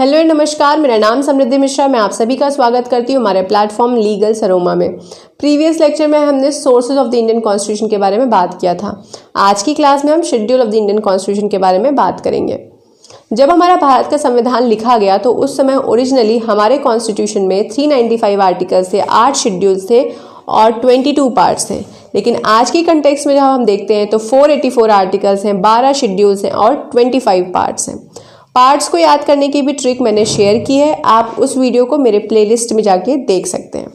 Hello नमस्कार, मेरा नाम समृद्धि मिश्रा। मैं आप सभी का स्वागत करती हूँ हमारे प्लेटफॉर्म लीगल सरोमा में। प्रीवियस लेक्चर में हमने sources of the Indian constitution के बारे में बात किया था। आज की क्लास में हम schedule of the Indian constitution के बारे में बात करेंगे। जब हमारा भारत का संविधान लिखा गया तो उस समय ओरिजिनली हमारे कॉन्स्टिट्यूशन में 395 आर्टिकल्स थे, 8 शेड्यूल्स थे और 22 पार्ट्स थे। लेकिन आज की कंटेक्स्ट में जब हम देखते हैं तो 484 आर्टिकल्स हैं, 12 शेड्यूल्स हैं और 25 पार्ट्स हैं। पार्ट्स को याद करने की भी ट्रिक मैंने शेयर की है, आप उस वीडियो को मेरे प्लेलिस्ट में जाके देख सकते हैं।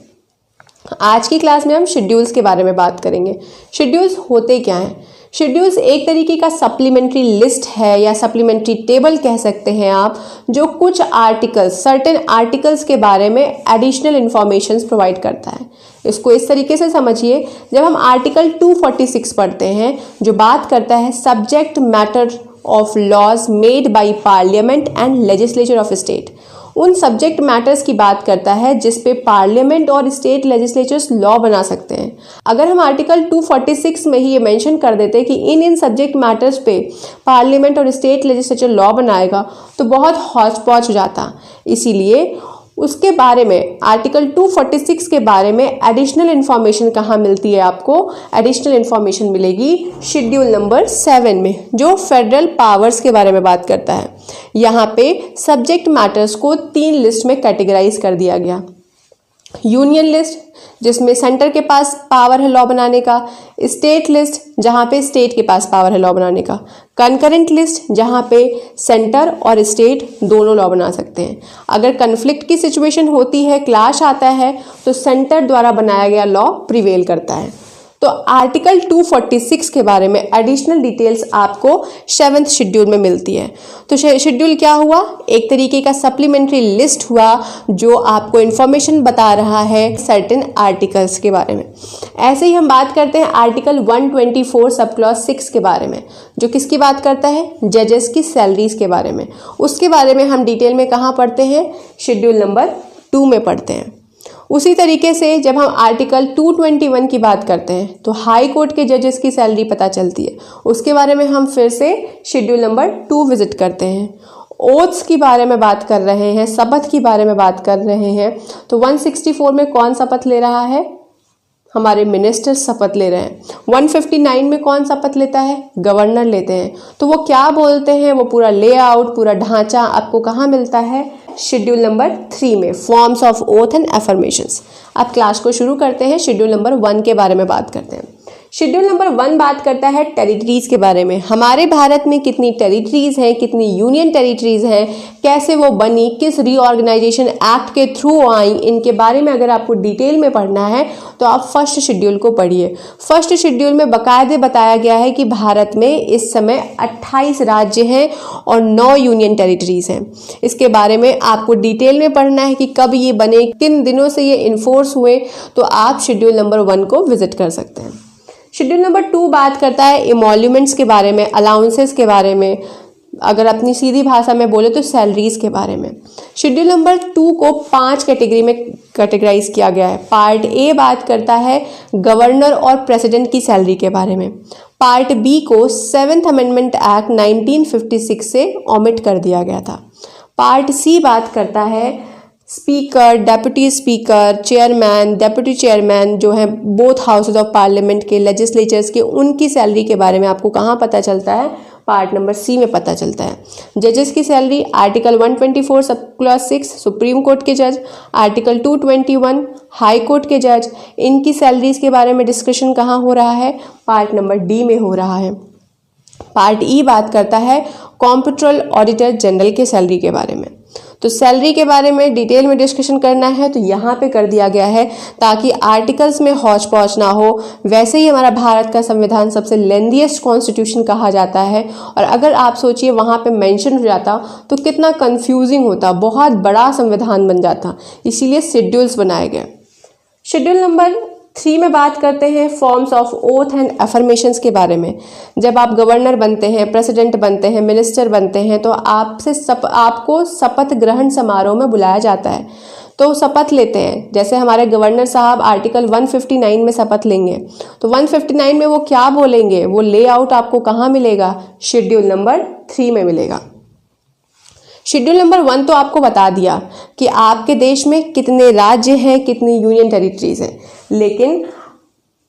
आज की क्लास में हम शेड्यूल्स के बारे में बात करेंगे। शेड्यूल्स होते क्या हैं? शेड्यूल्स एक तरीके का सप्लीमेंट्री लिस्ट है या सप्लीमेंट्री टेबल कह सकते हैं आप, जो कुछ आर्टिकल्स, सर्टेन आर्टिकल्स के बारे में एडिशनल इंफॉर्मेशन प्रोवाइड करता है। इसको इस तरीके से समझिए, जब हम आर्टिकल 246 पढ़ते हैं जो बात करता है subject matter of laws made by parliament and legislature of state, उन सब्जेक्ट मैटर्स की बात करता है जिस पे पार्लियामेंट और स्टेट लेजिस्लेचर्स लॉ बना सकते हैं। अगर हम आर्टिकल 246 में ही ये मेंशन कर देते कि इन सब्जेक्ट मैटर्स पे पार्लियामेंट और स्टेट लेजिस्लेचर लॉ बनाएगा तो बहुत हौच पौच हो जाता। इसीलिए उसके बारे में आर्टिकल 246 के बारे में एडिशनल इन्फॉर्मेशन कहाँ मिलती है? आपको एडिशनल इन्फॉर्मेशन मिलेगी शेड्यूल नंबर 7 में, जो फेडरल पावर्स के बारे में बात करता है। यहाँ पे सब्जेक्ट मैटर्स को 3 लिस्ट में कैटेगराइज कर दिया गया। यूनियन लिस्ट, जिसमें सेंटर के पास पावर है लॉ बनाने का। स्टेट लिस्ट, जहाँ पे स्टेट के पास पावर है लॉ बनाने का। कंकरेंट लिस्ट, जहाँ पे सेंटर और स्टेट दोनों लॉ बना सकते हैं। अगर कन्फ्लिक्ट की सिचुएशन होती है, क्लैश आता है, तो सेंटर द्वारा बनाया गया लॉ प्रिवेल करता है। तो आर्टिकल 246 के बारे में एडिशनल डिटेल्स आपको 7th शेड्यूल में मिलती है। तो शेड्यूल क्या हुआ? एक तरीके का सप्लीमेंट्री लिस्ट हुआ जो आपको इन्फॉर्मेशन बता रहा है सर्टेन आर्टिकल्स के बारे में। ऐसे ही हम बात करते हैं आर्टिकल 124 सब क्लॉज 6 के बारे में, जो किसकी बात करता है? जजेस की सैलरीज के बारे में। उसके बारे में हम डिटेल में कहाँ पढ़ते हैं? शेड्यूल नंबर 2 में पढ़ते हैं। उसी तरीके से जब हम आर्टिकल 221 की बात करते हैं तो हाई कोर्ट के जजेस की सैलरी पता चलती है। उसके बारे में हम फिर से शेड्यूल नंबर 2 विजिट करते हैं। ओथ्स के बारे में बात कर रहे हैं, शपथ के बारे में बात कर रहे हैं। तो 164 में कौन शपथ ले रहा है? हमारे मिनिस्टर शपथ ले रहे हैं। 159 में कौन शपथ लेता है? गवर्नर लेते हैं। तो वो क्या बोलते हैं, वो पूरा लेआउट, पूरा ढांचा आपको कहाँ मिलता है? शेड्यूल नंबर 3 में, forms of oath and affirmations. अब क्लास को शुरू करते हैं। शेड्यूल नंबर 1 के बारे में बात करते हैं। शेड्यूल नंबर 1 बात करता है टेरिटरीज के बारे में। हमारे भारत में कितनी टेरिटरीज हैं, कितनी यूनियन टेरिटरीज हैं, कैसे वो बनी, किस रीऑर्गेनाइजेशन एक्ट के थ्रू आई, इनके बारे में अगर आपको डिटेल में पढ़ना है तो आप फर्स्ट शेड्यूल को पढ़िए। फर्स्ट शेड्यूल में बाकायदे बताया गया है कि भारत में इस समय 28 राज्य हैं और 9 यूनियन टेरिटरीज हैं। इसके बारे में आपको डिटेल में पढ़ना है कि कब ये बने, किन दिनों से ये इन्फोर्स हुए, तो आप शेड्यूल नंबर 1 को विजिट कर सकते हैं। शेड्यूल नंबर 2 बात करता है इमोल्यूमेंट्स के बारे में, अलाउंसेस के बारे में, अगर अपनी सीधी भाषा में बोले तो सैलरीज के बारे में। शेड्यूल नंबर 2 को 5 कैटेगरी में कैटेगराइज किया गया है। पार्ट ए बात करता है गवर्नर और प्रेसिडेंट की सैलरी के बारे में। पार्ट बी को 7th अमेंडमेंट एक्ट 1956 से ओमिट कर दिया गया था। पार्ट सी बात करता है speaker, deputy speaker, chairman, deputy chairman जो है बोथ हाउसेज ऑफ पार्लियामेंट के, लेजिस्लेचर्स के, उनकी सैलरी के बारे में आपको कहाँ पता चलता है? पार्ट नंबर सी में पता चलता है। जजेस की salary, article 124 sub clause 6 supreme court के जज, आर्टिकल 221 हाई कोर्ट के जज, इनकी सैलरीज के बारे में डिस्कशन कहाँ हो रहा है? पार्ट नंबर डी में हो रहा है। पार्ट ई बात करता है कॉम्पिट्रोल ऑडिटर जनरल के सैलरी के बारे में। तो सैलरी के बारे में डिटेल में डिस्कशन करना है तो यहाँ पे कर दिया गया है ताकि आर्टिकल्स में हौच पौच ना हो। वैसे ही हमारा भारत का संविधान सबसे लेंथीएस्ट कॉन्स्टिट्यूशन कहा जाता है, और अगर आप सोचिए वहाँ पे मेंशन हो जाता तो कितना कंफ्यूजिंग होता, बहुत बड़ा संविधान बन जाता। इसीलिए शेड्यूल्स बनाए गए। शेड्यूल नंबर 3 में बात करते हैं forms of oath and affirmations के बारे में। जब आप गवर्नर बनते हैं, प्रेसिडेंट बनते हैं, मिनिस्टर बनते हैं तो आपको शपथ ग्रहण समारोह में बुलाया जाता है, तो शपथ लेते हैं। जैसे हमारे गवर्नर साहब आर्टिकल 159 में शपथ लेंगे तो 159 में वो क्या बोलेंगे, वो लेआउट आपको कहाँ मिलेगा? शेड्यूल नंबर 3 में मिलेगा। शेड्यूल नंबर 1 तो आपको बता दिया कि आपके देश में कितने राज्य हैं, कितनी यूनियन टेरिटरीज हैं, लेकिन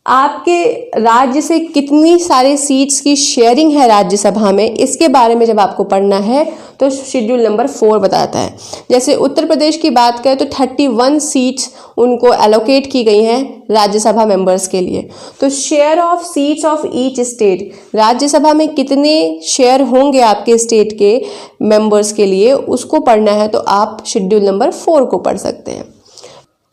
आपके राज्य से कितनी सारे सीट्स की शेयरिंग है राज्यसभा में, इसके बारे में जब आपको पढ़ना है तो शेड्यूल नंबर 4 बताता है। जैसे उत्तर प्रदेश की बात करें तो 31 सीट्स उनको एलोकेट की गई हैं राज्यसभा मेंबर्स के लिए। तो share of seats of each state, Rajya Sabha में कितने शेयर होंगे आपके स्टेट के मेंबर्स के लिए, उसको पढ़ना है तो आप शेड्यूल नंबर 4 को पढ़ सकते हैं।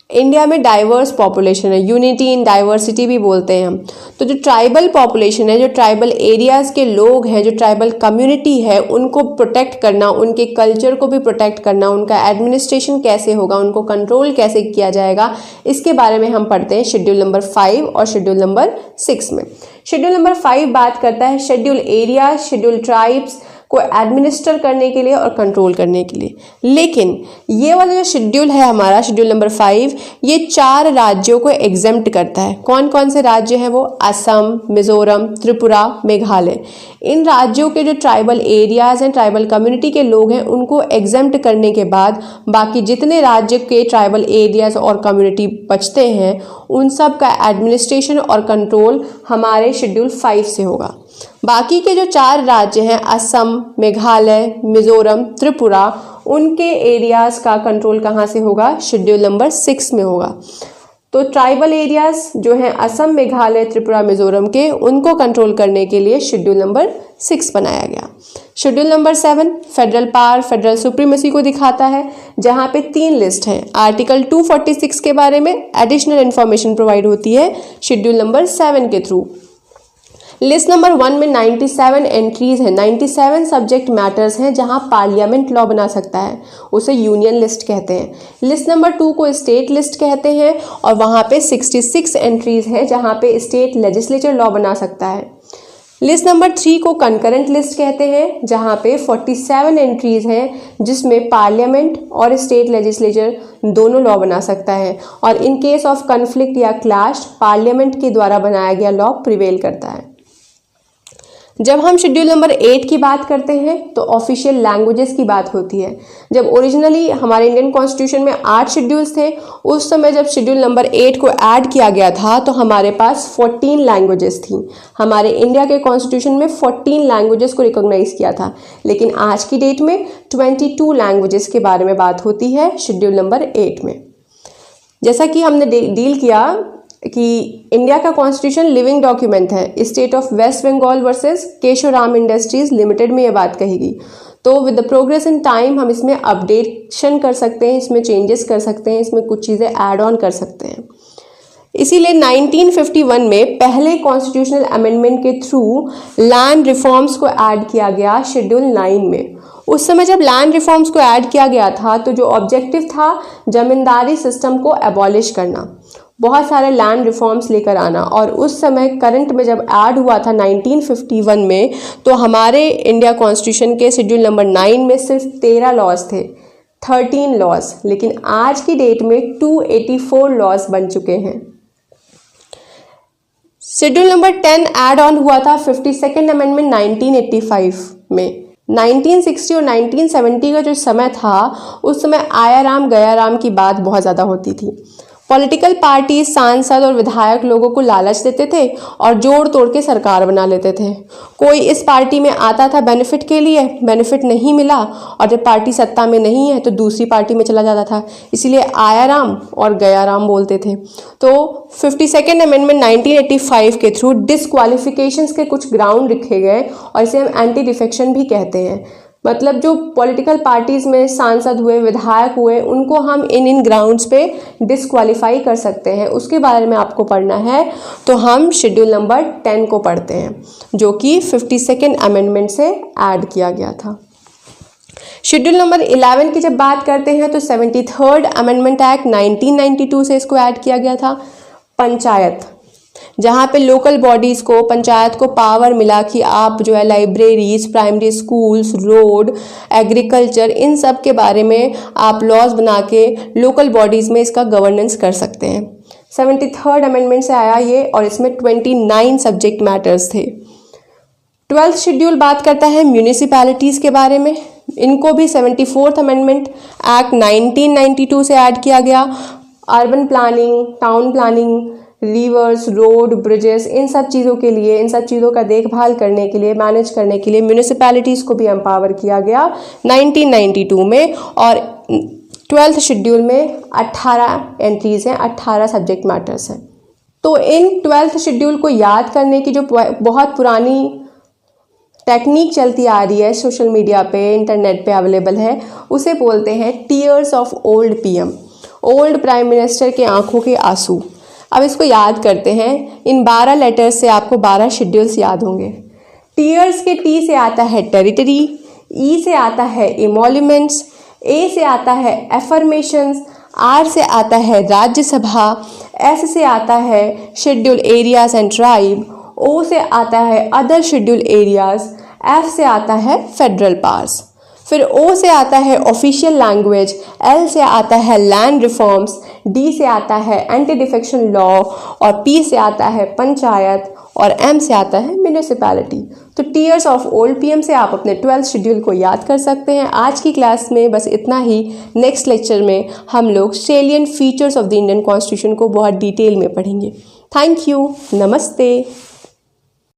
इंडिया में डाइवर्स पॉपुलेशन है, यूनिटी इन डाइवर्सिटी भी बोलते हैं हम। तो जो ट्राइबल पॉपुलेशन है, जो ट्राइबल एरियाज़ के लोग हैं, जो ट्राइबल कम्युनिटी है, उनको प्रोटेक्ट करना, उनके कल्चर को भी प्रोटेक्ट करना, उनका एडमिनिस्ट्रेशन कैसे होगा, उनको कंट्रोल कैसे किया जाएगा, इसके बारे में हम पढ़ते हैं शेड्यूल नंबर 5 और शेड्यूल नंबर 6 में। शेड्यूल नंबर 5 बात करता है शेड्यूल एरिया, शेड्यूल ट्राइब्स को एडमिनिस्टर करने के लिए और कंट्रोल करने के लिए। लेकिन ये वाला जो शेड्यूल है हमारा, शेड्यूल नंबर 5, ये 4 राज्यों को एग्जेम्प्ट करता है। कौन कौन से राज्य हैं वो? असम, मिजोरम, त्रिपुरा, मेघालय। इन राज्यों के जो ट्राइबल एरियाज हैं, ट्राइबल कम्युनिटी के लोग हैं, उनको एग्जेम्प्ट करने के बाद बाकी जितने राज्य के ट्राइबल एरियाज और कम्युनिटी बचते हैं, उन सब का एडमिनिस्ट्रेशन और कंट्रोल हमारे शेड्यूल 5 से होगा। बाकी के जो 4 राज्य हैं, असम, मेघालय, मिजोरम, त्रिपुरा, उनके एरियाज़ का कंट्रोल कहाँ से होगा? शेड्यूल नंबर 6 में होगा। तो ट्राइबल एरियाज़ जो हैं असम, मेघालय, त्रिपुरा, मिजोरम के, उनको कंट्रोल करने के लिए शेड्यूल नंबर 6 बनाया गया। Schedule number 7 federal power, federal supremacy को दिखाता है, जहाँ पे 3 लिस्ट हैं। आर्टिकल 246 के बारे में एडिशनल इन्फॉर्मेशन प्रोवाइड होती है शेड्यूल नंबर 7 के थ्रू। लिस्ट नंबर 1 में 97 एंट्रीज हैं, 97 सब्जेक्ट मैटर्स हैं जहां पार्लियामेंट लॉ बना सकता है, उसे यूनियन लिस्ट कहते हैं। लिस्ट नंबर 2 को स्टेट लिस्ट कहते हैं और वहां पे 66 एंट्रीज हैं जहां पे स्टेट लेजिस्लेचर लॉ बना सकता है। लिस्ट नंबर 3 को कंकरेंट लिस्ट कहते हैं जहां पे 47 एंट्रीज हैं जिसमें पार्लियामेंट और स्टेट लेजिस्लेचर दोनों लॉ बना सकता है और इन केस ऑफ कन्फ्लिक्ट या क्लैश पार्लियामेंट के द्वारा बनाया गया लॉ प्रिवेल करता है। जब हम शेड्यूल नंबर 8 की बात करते हैं तो ऑफिशियल लैंग्वेजेस की बात होती है। जब ओरिजिनली हमारे इंडियन कॉन्स्टिट्यूशन में 8 शेड्यूल्स थे, उस समय जब शेड्यूल नंबर 8 को ऐड किया गया था तो हमारे पास 14 लैंग्वेजेस थी। हमारे इंडिया के कॉन्स्टिट्यूशन में 14 लैंग्वेजेस को रिकॉग्नाइज किया था, लेकिन आज की डेट में 22 लैंग्वेजेस के बारे में बात होती है शेड्यूल नंबर 8 में। जैसा कि हमने डील किया कि इंडिया का कॉन्स्टिट्यूशन लिविंग डॉक्यूमेंट है। State of West Bengal versus Keshoram industries limited में ये बात कही। तो with the progress in time हम इसमें अपडेशन कर सकते हैं, इसमें चेंजेस कर सकते हैं, इसमें कुछ चीज़ें ऐड ऑन कर सकते हैं। इसीलिए 1951 में पहले कॉन्स्टिट्यूशनल अमेंडमेंट के थ्रू लैंड रिफॉर्म्स को ऐड किया गया शेड्यूल 9 में। उस समय जब लैंड रिफॉर्म्स को ऐड किया गया था तो जो ऑब्जेक्टिव था जमींदारी सिस्टम को एबॉलिश करना, बहुत सारे लैंड रिफॉर्म्स लेकर आना। और उस समय करंट में जब ऐड हुआ था 1951 में, तो हमारे इंडिया कॉन्स्टिट्यूशन के शेड्यूल नंबर 9 में सिर्फ 13 लॉज थे, 13 लॉज, लेकिन आज की डेट में 284 लॉज बन चुके हैं। शेड्यूल नंबर 10 ऐड ऑन हुआ था 52nd अमेंडमेंट 1985 में। 1960 और 1970 का जो समय था, उस समय आया राम गया राम की बात बहुत ज़्यादा होती थी। पॉलिटिकल पार्टी सांसद और विधायक लोगों को लालच देते थे और जोड़ तोड़ के सरकार बना लेते थे। कोई इस पार्टी में आता था बेनिफिट के लिए, बेनिफिट नहीं मिला और जब पार्टी सत्ता में नहीं है तो दूसरी पार्टी में चला जाता था, इसीलिए आया राम और गया राम बोलते थे। तो 52nd अमेंडमेंट 1985 के थ्रू डिसक्वालिफिकेशंस के कुछ ग्राउंड रखे गए और इसे हम एंटी डिफेक्शन भी कहते हैं। मतलब जो पॉलिटिकल पार्टीज में सांसद हुए, विधायक हुए, उनको हम इन ग्राउंड्स पे डिसक्वालीफाई कर सकते हैं। उसके बारे में आपको पढ़ना है तो हम शेड्यूल नंबर 10 को पढ़ते हैं, जो कि 52nd अमेंडमेंट से ऐड किया गया था। शेड्यूल नंबर 11 की जब बात करते हैं तो 73rd अमेंडमेंट एक्ट 1992 से इसको ऐड किया गया था। पंचायत, जहाँ पे लोकल बॉडीज़ को, पंचायत को पावर मिला कि आप जो है libraries, primary schools, road, agriculture, इन सब के बारे में आप लॉज बना के लोकल बॉडीज़ में इसका गवर्नेंस कर सकते हैं। 73rd अमेंडमेंट से आया ये और इसमें 29 सब्जेक्ट मैटर्स थे। 12th शेड्यूल बात करता है म्यूनिसिपैलिटीज़ के बारे में। इनको भी 74th अमेंडमेंट एक्ट 1992 से ऐड किया गया। Urban planning, town planning, rivers, road, bridges, इन सब चीज़ों के लिए, इन सब चीज़ों का देखभाल करने के लिए, मैनेज करने के लिए म्यूनिसिपैलिटीज़ को भी एम्पावर किया गया 1992 में। और 12th शेड्यूल में 18 एंट्रीज हैं, 18 सब्जेक्ट मैटर्स हैं। तो इन 12th शेड्यूल को याद करने की जो बहुत पुरानी टेक्निक चलती आ रही है, सोशल मीडिया पे, इंटरनेट पे अवेलेबल है, उसे बोलते हैं tears of old PM, old prime minister के आंखों के आंसू। अब इसको याद करते हैं। इन 12 लेटर्स से आपको 12 शेड्यूल्स याद होंगे। टीयर्स के टी से आता है टेरिटरी, ई से आता है इमोल्यूमेंट्स, ए से आता है एफर्मेशंस, आर से आता है राज्यसभा, एस से आता है शेड्यूल एरियाज एंड ट्राइब, ओ से आता है अदर शेड्यूल एरियाज, एफ से आता है फेडरल पावर्स, फिर ओ से आता है ऑफिशियल लैंग्वेज, एल से आता है लैंड रिफॉर्म्स, डी से आता है एंटी डिफेक्शन लॉ, और पी से आता है पंचायत, और एम से आता है म्यूनिसिपैलिटी। तो टीयर्स ऑफ ओल्ड पीएम से आप अपने 12th शेड्यूल को याद कर सकते हैं। आज की क्लास में बस इतना ही। नेक्स्ट लेक्चर में हम लोग salient features of the Indian constitution को बहुत डिटेल में पढ़ेंगे। Thank you. नमस्ते।